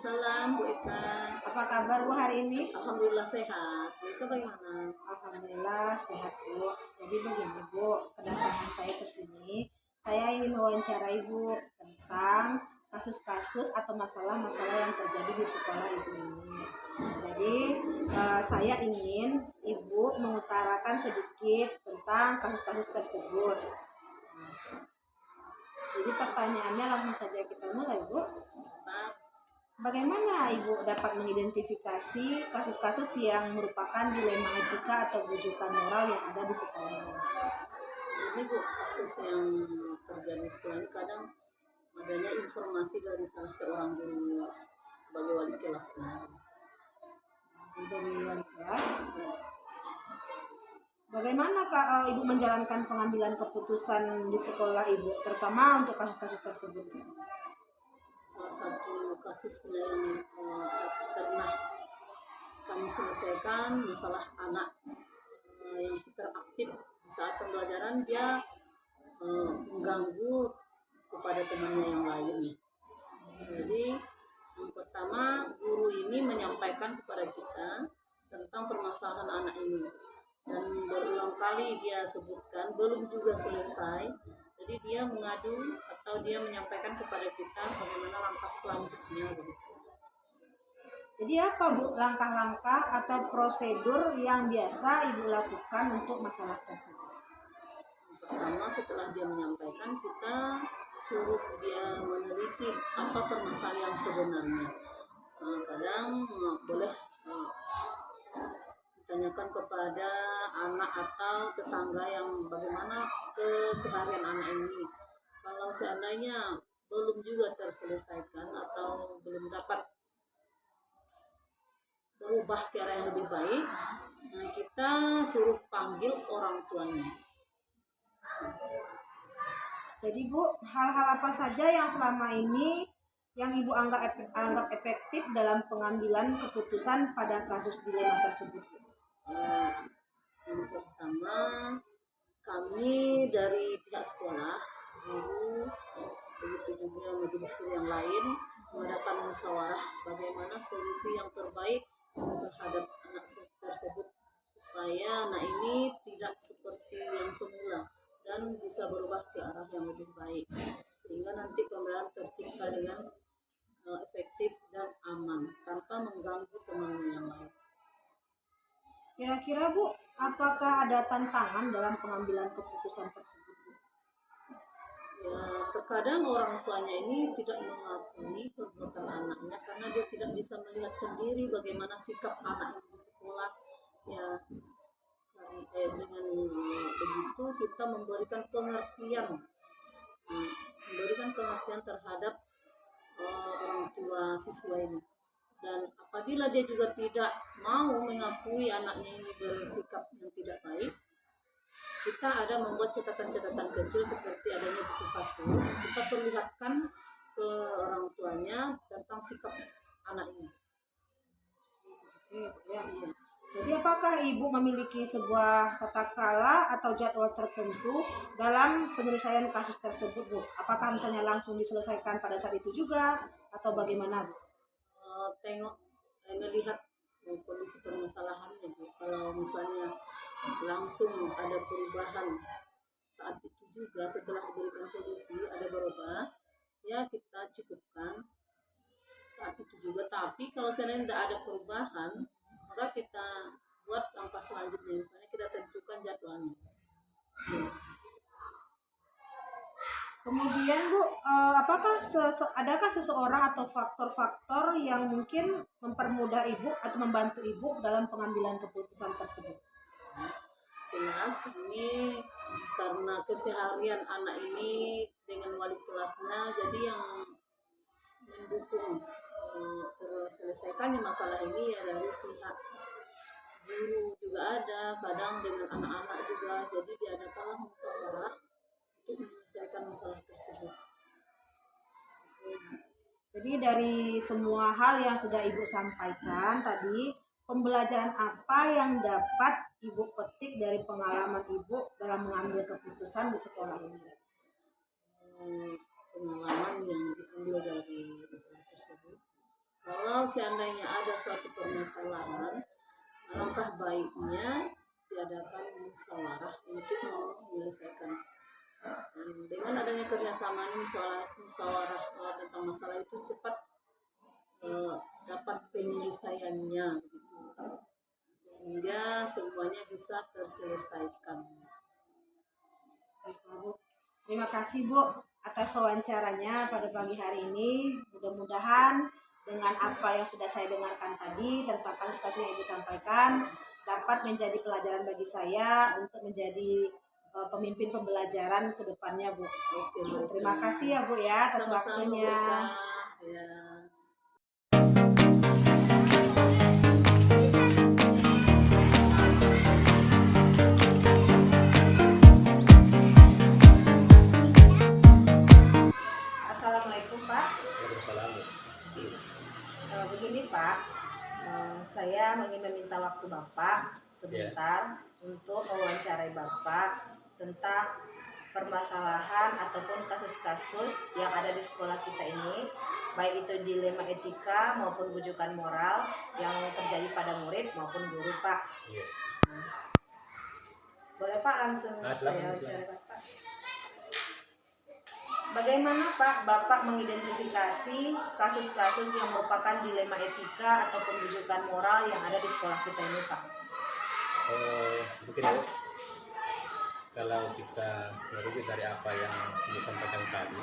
Waalaikumsalam, Bu Ika. Apa kabar Bu hari ini? Alhamdulillah sehat. Bu Ika bagaimana? Alhamdulillah sehat Bu. Jadi begini Bu, kedatangan saya ke sini, saya ingin wawancarai Ibu tentang kasus-kasus atau masalah-masalah yang terjadi di sekolah Ibu ini. Jadi saya ingin Ibu mengutarakan sedikit tentang kasus-kasus tersebut. Jadi pertanyaannya langsung saja kita mulai Bu. Bagaimana Ibu dapat mengidentifikasi kasus-kasus yang merupakan dilema etika atau bujukan moral yang ada di sekolah ini? Ini Bu, kasus yang terjadi di sekolah ini kadang adanya informasi dari salah seorang guru sebagai wali kelasnya. Dari wali kelas. Bagaimana Kak Ibu menjalankan pengambilan keputusan di sekolah Ibu, terutama untuk kasus-kasus tersebut? Salah satu kasusnya yang pernah kami selesaikan masalah anak yang hiperaktif di saat pembelajaran, dia mengganggu kepada temannya yang lain. Jadi yang pertama, guru ini menyampaikan kepada kita tentang permasalahan anak ini, dan berulang kali dia sebutkan belum juga selesai. Jadi dia mengadu atau dia menyampaikan kepada kita bagaimana langkah selanjutnya begitu. Jadi apa Bu langkah-langkah atau prosedur yang biasa Ibu lakukan untuk masalah tersebut? Pertama, setelah dia menyampaikan, kita suruh dia meneliti apa permasalahan yang sebenarnya. Kadang boleh ditanyakan kepada anak atau tetangga yang bagaimana keseharian anak ini. Kalau seandainya belum juga terselesaikan atau belum dapat berubah ke arah yang lebih baik, kita suruh panggil orang tuanya. Jadi Bu, hal-hal apa saja yang selama ini yang Ibu anggap efektif dalam pengambilan keputusan pada kasus dilema tersebut? Yang pertama, kami dari pihak sekolah, guru, begitu juga majelis guru yang lain, mengadakan musyawarah bagaimana solusi yang terbaik terhadap anak tersebut supaya anak ini tidak seperti yang semula dan bisa berubah ke arah yang lebih baik, sehingga nanti pembelajaran tercipta dengan efektif dan aman tanpa mengganggu teman yang lain. Kira-kira Bu, apakah ada tantangan dalam pengambilan keputusan tersebut? Ya, terkadang orang tuanya ini tidak mengakui perbuatan anaknya karena dia tidak bisa melihat sendiri bagaimana sikap anak ini di sekolah. Ya, dengan begitu kita memberikan pengertian terhadap orang tua siswa ini. Dan apabila dia juga tidak mau mengakui anaknya ini bersikap yang tidak baik, kita ada membuat catatan-catatan kecil seperti adanya buku kasus. Kita perlihatkan ke orang tuanya tentang sikap anak ini. Iya. Jadi apakah Ibu memiliki sebuah tata cara atau jadwal tertentu dalam penyelesaian kasus tersebut Bu? Apakah misalnya langsung diselesaikan pada saat itu juga atau bagaimana Bu? Melihat kondisi permasalahannya Bu. Kalau misalnya langsung ada perubahan saat itu juga setelah diberikan solusi ada berubah, ya kita cukupkan saat itu juga. Tapi kalau seandainya tidak ada perubahan, maka kita buat langkah selanjutnya, misalnya kita tentukan jadwalnya. Kemudian Bu, apakah adakah seseorang atau faktor-faktor yang mungkin mempermudah Ibu atau membantu Ibu dalam pengambilan keputusan tersebut? Jelas ini karena keseharian anak ini dengan wali kelasnya, jadi yang mendukung terselesaikannya masalah ini ya dari pihak guru juga ada, kadang dengan anak-anak juga. Jadi diadakanlah musyawarah untuk menyelesaikan masalah tersebut. Jadi dari semua hal yang sudah Ibu sampaikan tadi, pembelajaran apa yang dapat Ibu petik dari pengalaman Ibu dalam mengambil keputusan di sekolah ini? Pengalaman yang diambil dari masalah tersebut, Kalau seandainya ada suatu permasalahan, alangkah baiknya diadakan musyawarah untuk menyelesaikan. Dan dengan adanya kerjasama ini musyawarah tentang masalah itu cepat dapat penyelesaiannya begitu. Sehingga semuanya bisa terselesaikan. Baik, Bu. Terima kasih Bu atas wawancaranya pada pagi hari ini. Mudah-mudahan dengan apa yang sudah saya dengarkan tadi tentang kasus-kasus yang Ibu sampaikan dapat menjadi pelajaran bagi saya untuk menjadi pemimpin pembelajaran ke depannya Bu. Oke, Terima kasih ya Bu ya atas sama-sama waktunya. ya. Assalamualaikum Pak. Waalaikumsalam. Begini Pak, saya ingin meminta waktu Bapak sebentar untuk mewawancarai Bapak tentang permasalahan ataupun kasus-kasus yang ada di sekolah kita ini, baik itu dilema etika maupun rujukan moral yang terjadi pada murid maupun guru Pak. Iya. Boleh Pak langsung Silakan, saya silakan. wawancara Bapak. Bagaimana Pak Bapak mengidentifikasi kasus-kasus yang merupakan dilema etika ataupun rujukan moral yang ada di sekolah kita ini Pak? Mungkin Bu, kalau kita merujuk dari apa yang disampaikan tadi,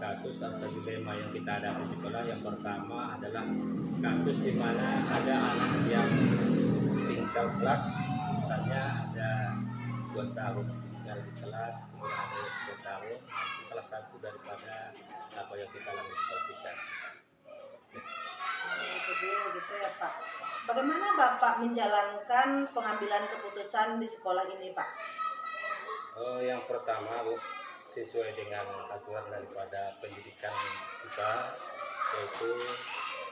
kasus atau dilema yang kita hadapi di sekolah, yang pertama adalah kasus di mana ada anak yang tinggal kelas, misalnya ada 2 tahun tinggal di kelas, kemudian ada yang 3 tahun, itu salah satu daripada apa yang kita alami di sekolah kita. Jadi gitu ya Pak. Bagaimana Bapak menjalankan pengambilan keputusan di sekolah ini Pak? Yang pertama Bu, sesuai dengan aturan daripada pendidikan kita, yaitu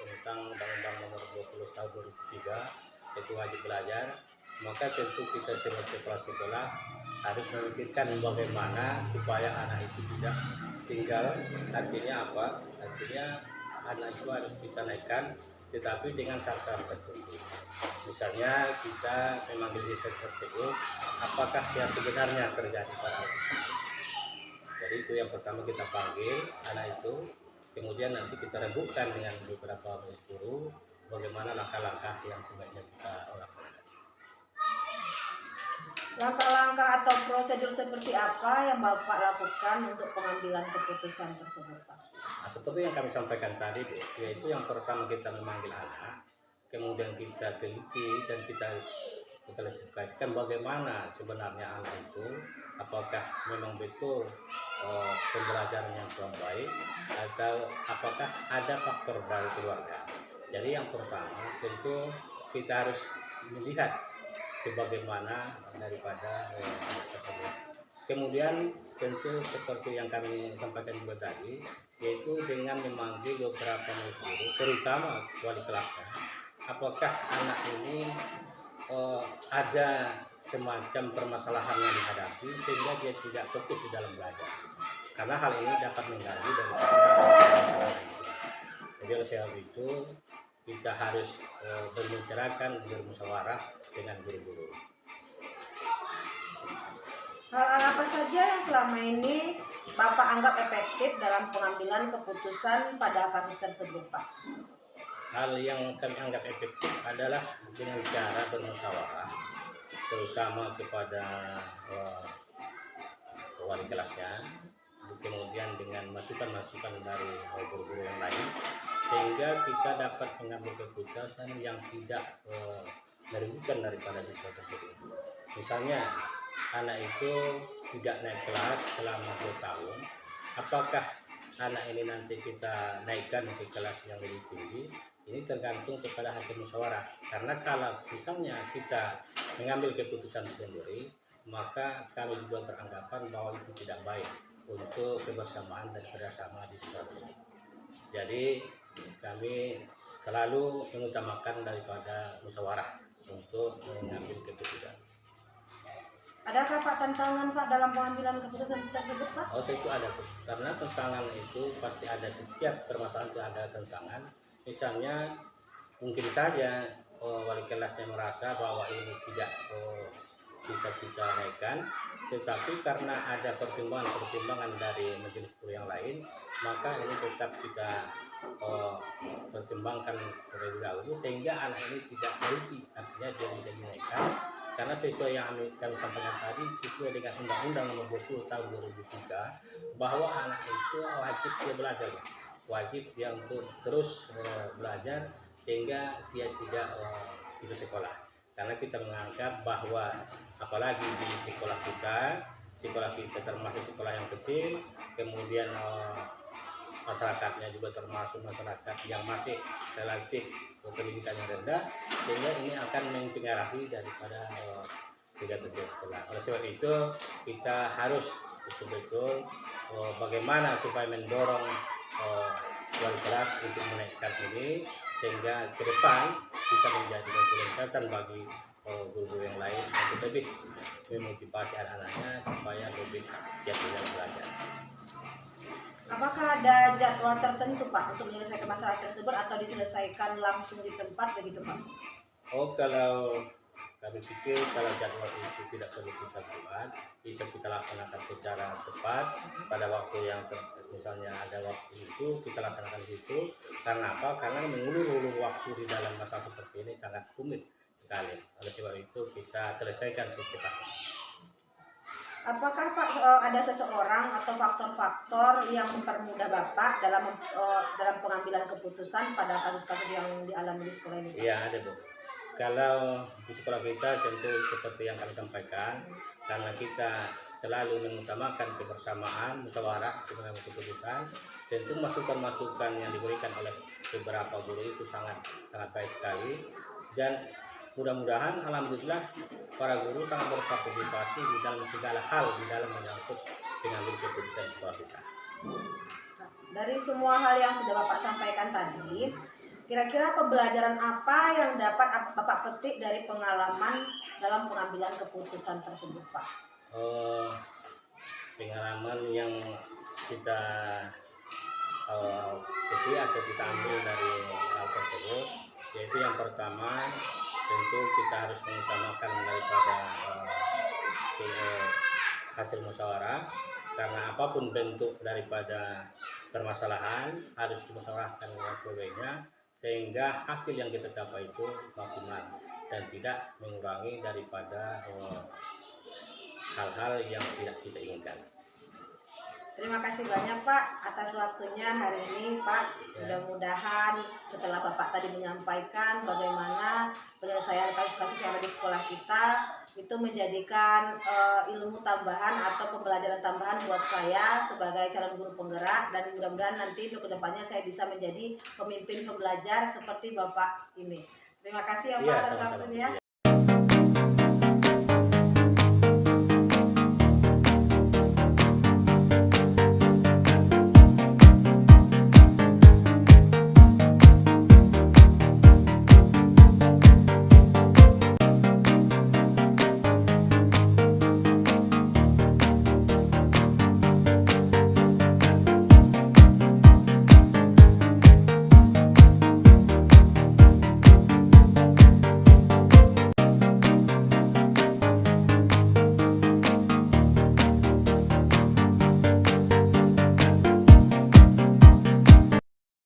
tentang Undang-Undang Nomor 20 Tahun 2003, yaitu wajib belajar, maka tentu kita sebagai kepala sekolah harus memikirkan bagaimana supaya anak itu tidak tinggal. Artinya apa? Artinya anak itu harus kita naikkan, tetapi dengan syarat-syarat tertentu. Misalnya kita memanggil riset tersebut, apakah yang sebenarnya terjadi pada anak itu. Jadi itu yang pertama, kita panggil anak itu, kemudian nanti kita rembukan dengan beberapa guru bagaimana langkah-langkah yang sebaiknya kita laksanakan. Langkah-langkah atau prosedur seperti apa yang Bapak lakukan untuk pengambilan keputusan tersebut Pak? Nah, seperti yang kami sampaikan tadi Bu, yaitu yang pertama kita memanggil anak, kemudian kita teliti dan kita klasifikasikan bagaimana sebenarnya anak itu, apakah memang betul pembelajarannya kurang baik atau apakah ada faktor dari keluarga. Jadi yang pertama tentu kita harus melihat sebagaimana daripada anak tersebut. Kemudian tentu seperti yang kami sampaikan juga tadi, yaitu dengan memanggil beberapa guru, terutama wali kelasnya, apakah anak ini ada semacam permasalahan yang dihadapi sehingga dia tidak fokus di dalam belajar, karena hal ini dapat mengganggu daripada permasalahan itu. Jadi oleh sebab itu kita harus berbicarakan, bermusyawarah dengan guru-guru. Hal apa saja yang selama ini Bapak anggap efektif dalam pengambilan keputusan pada kasus tersebut Pak? Hal yang kami anggap efektif adalah dengan cara bermusyawarah, terutama kepada wali kelasnya, kemudian dengan masukan-masukan dari guru-guru yang lain, sehingga kita dapat mengambil keputusan yang tidak merugikan daripada siswa tersebut. Misalnya anak itu tidak naik kelas selama 2 tahun, apakah anak ini nanti kita naikkan ke kelas yang lebih tinggi? Ini tergantung kepada hasil musyawarah. Karena kalau misalnya kita mengambil keputusan sendiri, maka kami juga beranggapan bahwa itu tidak baik untuk kebersamaan dan kerjasama di sekolah ini. Jadi kami selalu mengutamakan daripada musyawarah untuk mengambil keputusan. Adakah Pak tantangan Pak dalam pengambilan keputusan tersebut Pak? Oh, itu ada tuh. Karena tantangan itu pasti ada, setiap permasalahan itu ada tantangan. Misalnya mungkin saja wali kelasnya merasa bahwa ini tidak bisa kita naikkan, tetapi karena ada pertimbangan-pertimbangan dari majelis guru yang lain, maka ini tetap kita pertimbangkan terlebih dahulu sehingga anak ini tidak merugi, artinya dia bisa dinaikkan. Karena sesuai yang kami sampaikan tadi, sesuai dengan Undang-Undang Nomor 20 Tahun 2003, bahwa anak itu wajib dia belajar, wajib dia untuk terus belajar sehingga dia tidak putus sekolah. Karena kita menganggap bahwa apalagi di sekolah kita termasuk sekolah yang kecil, kemudian masyarakatnya juga termasuk masyarakat yang masih relatif pendidikannya rendah, sehingga ini akan mempengaruhi daripada tingkat sekolah. Oleh sebab itu kita harus betul-betul bagaimana supaya mendorong wali kelas untuk menaikkan ini sehingga ke depan bisa menjadi peningkatan bagi guru-guru yang lain untuk lebih memotivasi anak-anaknya supaya lebih giat dalam belajar. Apakah ada jadwal tertentu Pak untuk menyelesaikan masalah tersebut atau diselesaikan langsung di tempat begitu Pak? Oh, kalau kami pikir kalau jadwal itu tidak perlu kita buat, bisa kita laksanakan secara tepat pada waktu yang misalnya ada waktu itu kita laksanakan di situ. Karena apa? Karena mengulur-ulur waktu di dalam masalah seperti ini sangat rumit sekali. Oleh sebab itu kita selesaikan secepatnya. Apakah Pak ada seseorang atau faktor-faktor yang mempermudah Bapak dalam pengambilan keputusan pada kasus-kasus yang dialami di sekolah ini Pak? Iya, ada Bu. Kalau di sekolah kita tentu seperti yang kami sampaikan, karena kita selalu mengutamakan kebersamaan, musyawarah pengambilan keputusan, tentu masukan-masukan yang diberikan oleh beberapa guru itu sangat baik sekali, dan mudah-mudahan alhamdulillah para guru sangat berpartisipasi di dalam segala hal di dalam menyangkut pengambilan keputusan sekolah kita. Dari semua hal yang sudah Bapak sampaikan tadi, kira-kira pembelajaran apa yang dapat Bapak petik dari pengalaman dalam pengambilan keputusan tersebut Pak? Pengalaman yang kita petik atau kita ambil dari hal tersebut, yaitu yang pertama tentu kita harus mengutamakan daripada hasil musyawarah, karena apapun bentuk daripada permasalahan harus dimusyawarahkan dan sebagainya sehingga hasil yang kita capai itu maksimal dan tidak mengurangi daripada hal-hal yang tidak kita inginkan. Terima kasih banyak Pak atas waktunya hari ini Pak. Mudah-mudahan setelah Bapak tadi menyampaikan bagaimana penyelesaian kasus-kasus yang ada di sekolah kita itu menjadikan ilmu tambahan atau pembelajaran tambahan buat saya sebagai calon guru penggerak, dan mudah-mudahan nanti untuk kedepannya saya bisa menjadi pemimpin pembelajar seperti Bapak ini. Terima kasih ya Pak atas waktunya.